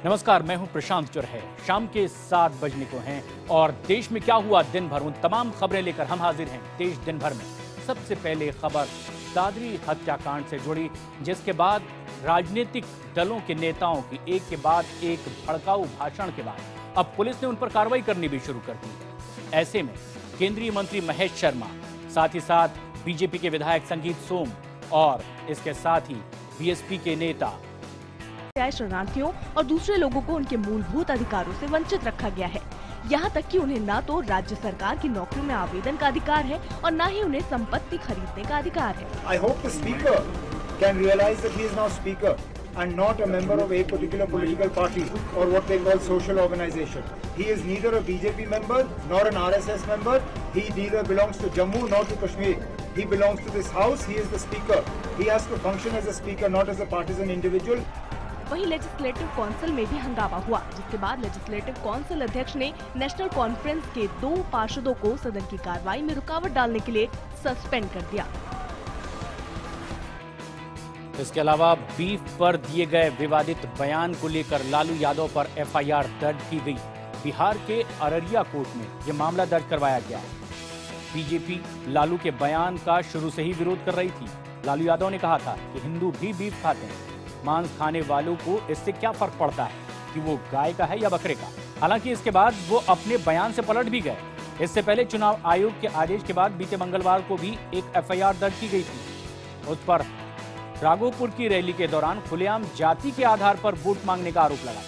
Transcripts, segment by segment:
नमस्कार, मैं हूं प्रशांत चुरहे। शाम के 7 बजने को हैं और देश में क्या हुआ दिन भर, उन तमाम खबरें लेकर हम हाजिर हैं देश दिन भर में। सबसे पहले खबर दादरी हत्याकांड से जुड़ी, जिसके बाद राजनीतिक दलों के नेताओं की एक के बाद एक भड़काऊ भाषण के बाद अब पुलिस ने उन पर कार्रवाई करनी भी शुरू कर दी है। ऐसे में केंद्रीय मंत्री महेश शर्मा, साथ ही साथ बीजेपी के विधायक संगीत सोम और इसके साथ ही बीएसपी के नेता शरणार्थियों और दूसरे लोगों को उनके मूलभूत अधिकारों से वंचित रखा गया है। यहाँ तक कि उन्हें न तो राज्य सरकार की नौकरी में आवेदन का अधिकार है और न ही उन्हें संपत्ति खरीदने का अधिकार है। I hope the speaker can realize that he is now speaker and not a member of a particular political party or what they call social organization. He is neither a BJP member nor an RSS member. He neither belongs to Jammu nor to Kashmir. He belongs to this house. He is the speaker. He has to function as a speaker, not as a partisan individual. वहीं legislative council में भी हंगामा हुआ, जिसके बाद legislative council अध्यक्ष ने national conference के 2 पार्षदों को सदन की कार्रवाई में रुकावट डालने के लिए सस्पेंड कर दिया। इसके अलावा बीफ पर दिए गए विवादित बयान को लेकर लालू यादव पर एफआईआर दर्ज की गई। बिहार के अररिया कोर्ट में यह मामला दर्ज करवाया गया है। बीजेपी लालू के बयान का शुरू से ही विरोध कर रही थी। लालू यादव ने कहा था कि हिंदू भी बीफ खाते हैं, मांस खाने वालों को इससे क्या फर्क पड़ता है कि वो गाय का है या बकरे का। हालांकि इसके बाद वो अपने बयान से पलट भी गए। इससे पहले चुनाव आयोग के आदेश के बाद बीते मंगलवार को भी एक एफआईआर दर्ज की गई थी। उस पर राघोपुर की रैली के दौरान खुलेआम जाति के आधार पर वोट मांगने का आरोप लगा।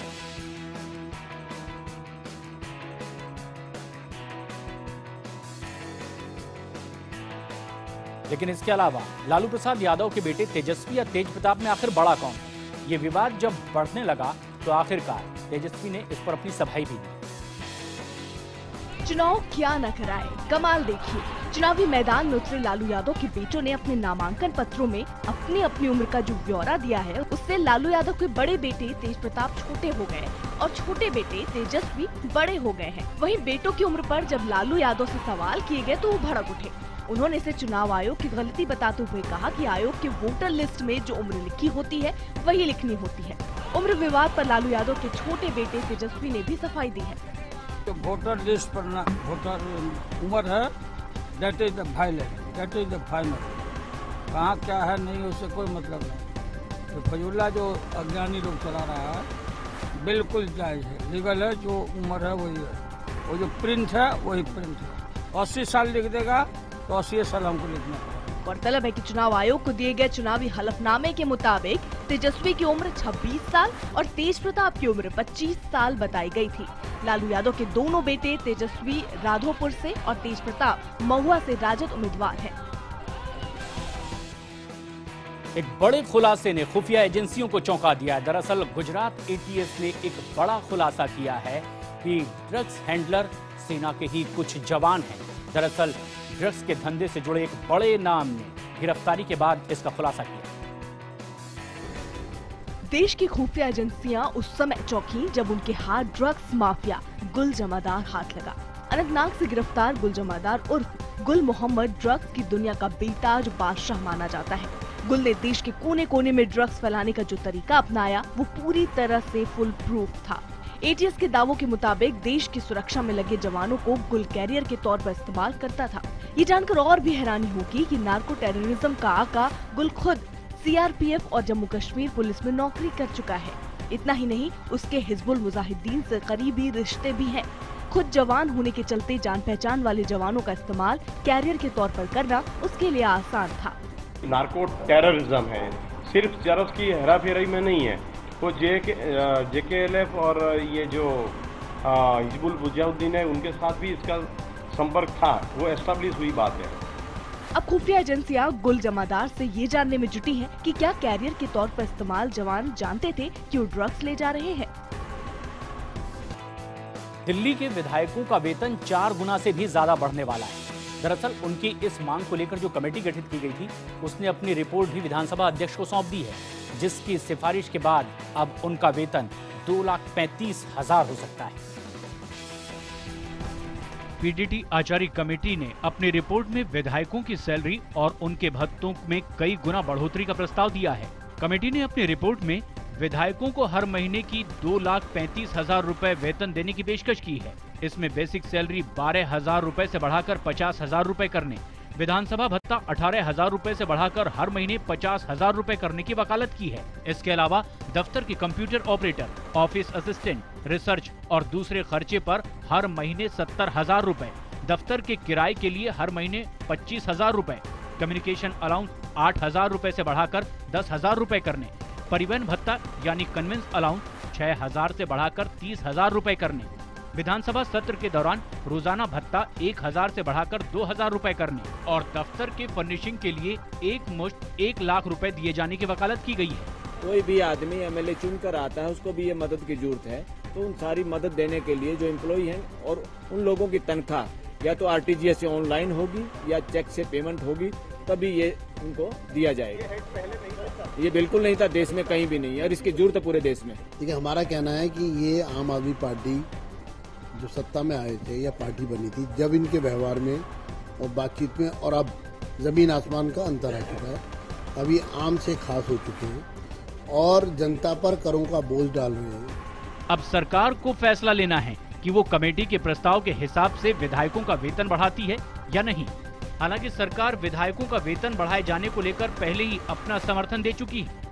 लेकिन इसके अलावा लालू प्रसाद यादव के बेटे तेजस्वी या तेज प्रताप में आखिर बड़ा कौन है? ये विवाद जब बढ़ने लगा तो आखिरकार तेजस्वी ने इस पर अपनी सफाई भी दी। चुनाव क्या न कराए, कमाल देखिए। चुनावी मैदान में उतरे लालू यादव के बेटों ने अपने नामांकन पत्रों में अपनी अपनी उम्र का जो ब्यौरा दिया है, उससे लालू यादव के बड़े बेटे तेज प्रताप छोटे हो गए और छोटे बेटे तेजस्वी बड़े हो गए हैं। वहीं बेटों की उम्र पर जब लालू यादव से सवाल किए गए तो वो भड़क उठे। उन्होंने इसे चुनाव आयोग की गलती बताते हुए कहा कि आयोग के वोटर लिस्ट में जो उम्र लिखी होती है वही लिखनी होती है। उम्र विवाद पर लालू यादव के छोटे बेटे तेजस्वी ने भी सफाई दी है। तो वोटर लिस्ट पर ना वोटर उम्र है, that is the violence, that is the final. कहाँ क्या है नहीं उससे कोई मतलब नहीं। तो फजुल्ला जो अज्ञानी लोग चला रहा है बिल्कुल जायज है, लीगल है। जो उम्र है वही है, वो जो प्रिंट है वही प्रिंट है। 80 साल लिख देगा तो 80 साल हमको लिखना पड़ेगा। गौरतलब है कि चुनाव आयोग को दिए गए चुनावी हलफनामे के मुताबिक तेजस्वी की उम्र 26 साल और तेज प्रताप की उम्र 25 साल बताई गई थी। लालू यादव के दोनों बेटे तेजस्वी राघोपुर से और तेज प्रताप महुआ से राजद उम्मीदवार हैं। एक बड़े खुलासे ने खुफिया एजेंसियों को चौंका दिया है। दरअसल गुजरात एटीएस ने एक बड़ा खुलासा किया है कि ड्रग्स हैंडलर सेना के ही कुछ जवान हैं। दरअसल ड्रग्स के धंधे से जुड़े एक बड़े नाम ने गिरफ्तारी के बाद इसका खुलासा किया। देश की खुफिया एजेंसियां उस समय चौंकी जब उनके हाथ ड्रग्स माफिया गुल जमादार हाथ लगा। अनंतनाग से गिरफ्तार गुल जमादार उर्फ गुल मोहम्मद ड्रग्स की दुनिया का बेताज बादशाह माना जाता है। गुल ने देश के कोने कोने में ड्रग्स फैलाने का जो तरीका अपनाया वो पूरी तरह से फुल प्रूफ था। एटीएस के दावों के मुताबिक देश की सुरक्षा में लगे जवानों को गुल कैरियर के तौर पर इस्तेमाल करता था। ये जानकर और भी हैरानी होगी कि नार्को टेररिज्म का आका गुल खुद सीआरपीएफ और जम्मू कश्मीर पुलिस में नौकरी कर चुका है। इतना ही नहीं, उसके हिजबुल मुजाहिदीन से करीबी रिश्ते भी हैं। खुद जवान होने के चलते जान पहचान वाले जवानों का इस्तेमाल कैरियर के तौर पर करना उसके लिए आसान था। नार्को टेररिज्म है, सिर्फ चरस की हेराफेरी में नहीं है। तो जेकेएलएफ और ये जो हिजबुल मुजाहिदीन है उनके साथ भी इसका संपर्क था, वो एस्टेब्लिश हुई बात है। अब खुफिया एजेंसियां गुल जमादार से ये जानने में जुटी हैं कि क्या कैरियर के तौर पर इस्तेमाल जवान जानते थे कि वो ड्रग्स ले जा रहे हैं। दिल्ली के विधायकों का वेतन 4 गुना से भी ज्यादा बढ़ने वाला है। दरअसल उनकी इस मांग को लेकर जो कमेटी गठित की गई थी, उसने अपनी रिपोर्ट भी विधानसभा अध्यक्ष को सौंप दी है, जिसकी सिफारिश के बाद अब उनका वेतन 2,35,000 हो सकता है। पीडीटी आचार्य कमेटी ने अपनी रिपोर्ट में विधायकों की सैलरी और उनके भत्तों में कई गुना बढ़ोतरी का प्रस्ताव दिया है। कमेटी ने अपनी रिपोर्ट में विधायकों को हर महीने की 2,35,000 रुपए वेतन देने की पेशकश की है। इसमें बेसिक सैलरी 12,000 रुपए से बढ़ाकर 50,000 रुपए करने, विधानसभा भत्ता 18,000 रुपए से बढ़ाकर हर महीने 50,000 रुपए करने की वकालत की है। इसके अलावा दफ्तर के computer operator, office assistant, research और दूसरे खर्चे पर हर महीने 70,000 रुपए, दफ्तर के किराए के लिए हर महीने 25,000 रुपए, कम्युनिकेशन अलाउंस 8,000 रुपए से बढ़ाकर 10,000 रुपए करने, परिवहन भत्ता यानी कन्वेंस अलाउंस 6,000 से बढ़ाकर 30,000 रुपए करने, विधानसभा सत्र के दौरान रोजाना भत्ता 1,000 से बढ़ाकर 2,000 रुपए करने और दफ्तर के फर्निशिंग के लिए एक मुश्त 1 लाख रुपए दिए जाने की वकालत की गई है। कोई भी आदमी एमएलए चुनकर आता है, उसको भी ये मदद की जरूरत है, तो उन सारी मदद देने के लिए जो एम्प्लॉई हैं और उन लोगों की तनख्वाह या तो आरटीजीएस से ऑनलाइन होगी या चेक से पेमेंट होगी, तभी ये उनको दिया जाएगा। ये बिल्कुल नहीं था, देश में कहीं भी नहीं है और इसकी जरूरत है पूरे देश में। देखिए, हमारा कहना है कि ये आम आदमी पार्टी जो सत्ता में आए थे या पार्टी बनी थी, जब इनके व्यवहार में और बातचीत में और अब जमीन आसमान का अंतर आ चुका है। अब ये आम से खास हो चुके हैं और जनता पर करों का बोझ डाल रहे हैं। अब सरकार को फैसला लेना है कि वो कमेटी के प्रस्ताव के हिसाब से विधायकों का वेतन बढ़ाती है या नहीं। हालांकि सरकार विधायकों का वेतन बढ़ाए जाने को लेकर पहले ही अपना समर्थन दे चुकी है।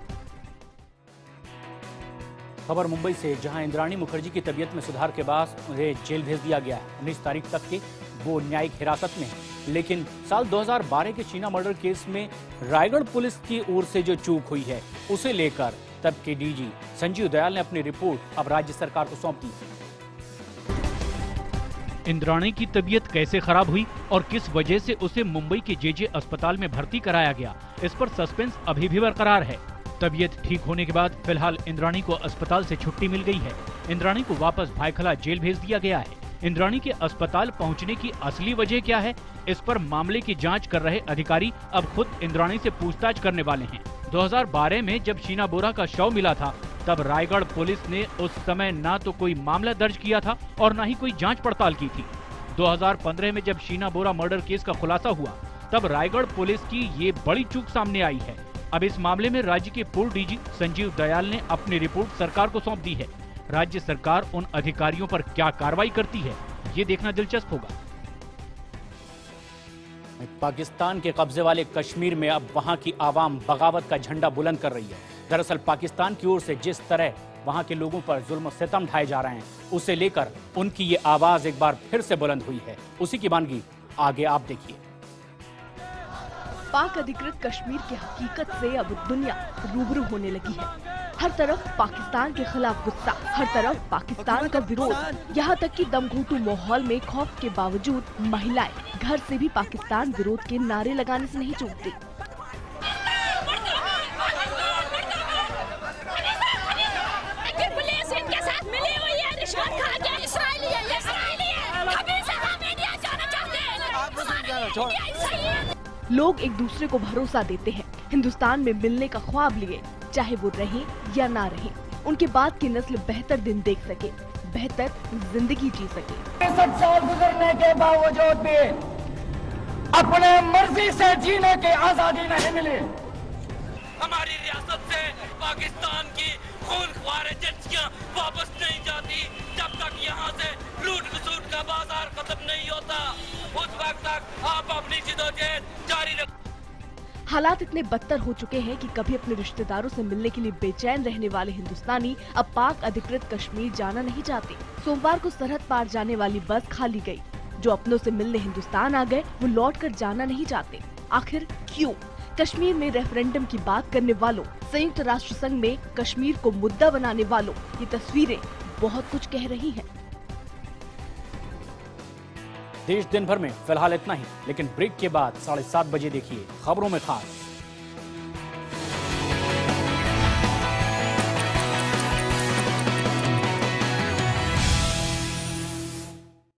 खबर मुंबई से, जहां इंद्राणी मुखर्जी की तबीयत में सुधार के बाद उन्हें जेल भेज दिया गया है। 19 तारीख तक के वो न्यायिक हिरासत में है। लेकिन साल 2012 के शीना मर्डर केस में रायगढ़ पुलिस की ओर से जो चूक हुई है, उसे लेकर तब के डीजी संजीव दयाल ने अपनी रिपोर्ट अब राज्य सरकार को सौंप दी। इंद्राणी की तबीयत कैसे खराब हुई और किस वजह से उसे मुंबई के जेजे अस्पताल में भर्ती कराया गया, इस पर सस्पेंस अभी भी बरकरार है। तबीयत ठीक होने के बाद फिलहाल इंद्राणी को अस्पताल से छुट्टी मिल गई है। इंद्राणी को वापस भायखला जेल भेज दिया गया है। इंद्राणी के अस्पताल पहुंचने की असली वजह क्या है, इस पर मामले की जांच कर रहे अधिकारी अब खुद इंद्राणी से पूछताछ करने वाले हैं। 2012 में जब शीना बोरा का शव मिला था, तब रायगढ़ पुलिस ने उस समय ना तो कोई मामला दर्ज किया था और न ही कोई जांच पड़ताल की थी। 2015 में जब शीना बोरा मर्डर केस का खुलासा हुआ, तब रायगढ़ पुलिस की ये बड़ी चूक सामने आई है। अब इस मामले में राज्य के पूर्व डीजी संजीव दयाल ने अपनी रिपोर्ट सरकार को सौंप दी है। राज्य सरकार उन अधिकारियों पर क्या कार्रवाई करती है, ये देखना दिलचस्प होगा। पाकिस्तान के कब्जे वाले कश्मीर में अब वहां की आवाम बगावत का झंडा बुलंद कर रही है। दरअसल पाकिस्तान की ओर से जिस तरह वहां के लोगों पर जुल्म सितम ढाए जा रहे हैं, उसे लेकर उनकी ये आवाज एक बार फिर से बुलंद हुई है। उसी की वानगी आगे आप देखिए। पाक अधिकृत कश्मीर की हकीकत से अब दुनिया रूबरू होने लगी है। हर तरफ पाकिस्तान के खिलाफ गुस्सा, हर तरफ पाकिस्तान का विरोध। यहाँ तक कि दमघोटू माहौल में खौफ के बावजूद महिलाएं घर से भी पाकिस्तान विरोध के नारे लगाने से नहीं चूकती। लोग एक दूसरे को भरोसा देते हैं, हिंदुस्तान में मिलने का ख्वाब लिए, चाहे वो रहें या ना रहें। उनके बाद की नस्ल बेहतर दिन देख सके, बेहतर जिंदगी जी सके। 65 साल गुजरने के बावजूद भी अपने मर्जी से जीने की आजादी नहीं मिली। हमारी रियासत से पाकिस्तान की खूनख्वार एजेंसियां वापस नहीं जाती जब तक यहाँ से लूट खसूट का बाजार खत्म नहीं होता। उस वक्त तक आप अपनी जिदोजहद जारी रखें। हालात इतने बदतर हो चुके हैं कि कभी अपने रिश्तेदारों से मिलने के लिए बेचैन रहने वाले हिंदुस्तानी अब पाक अधिकृत कश्मीर जाना नहीं चाहते। सोमवार को सरहद पार जाने वाली बस खाली गई। जो अपनों से मिलने हिंदुस्तान आ गए, वो लौट कर जाना नहीं चाहते। आखिर क्यों? कश्मीर में रेफरेंडम की बात करने वालों, संयुक्त राष्ट्र संघ में कश्मीर को मुद्दा बनाने वालों, ये तस्वीरें बहुत कुछ कह रही हैं। देश दिन भर में फिलहाल इतना ही, लेकिन ब्रेक के बाद 7:30 बजे देखिए खबरों में खास।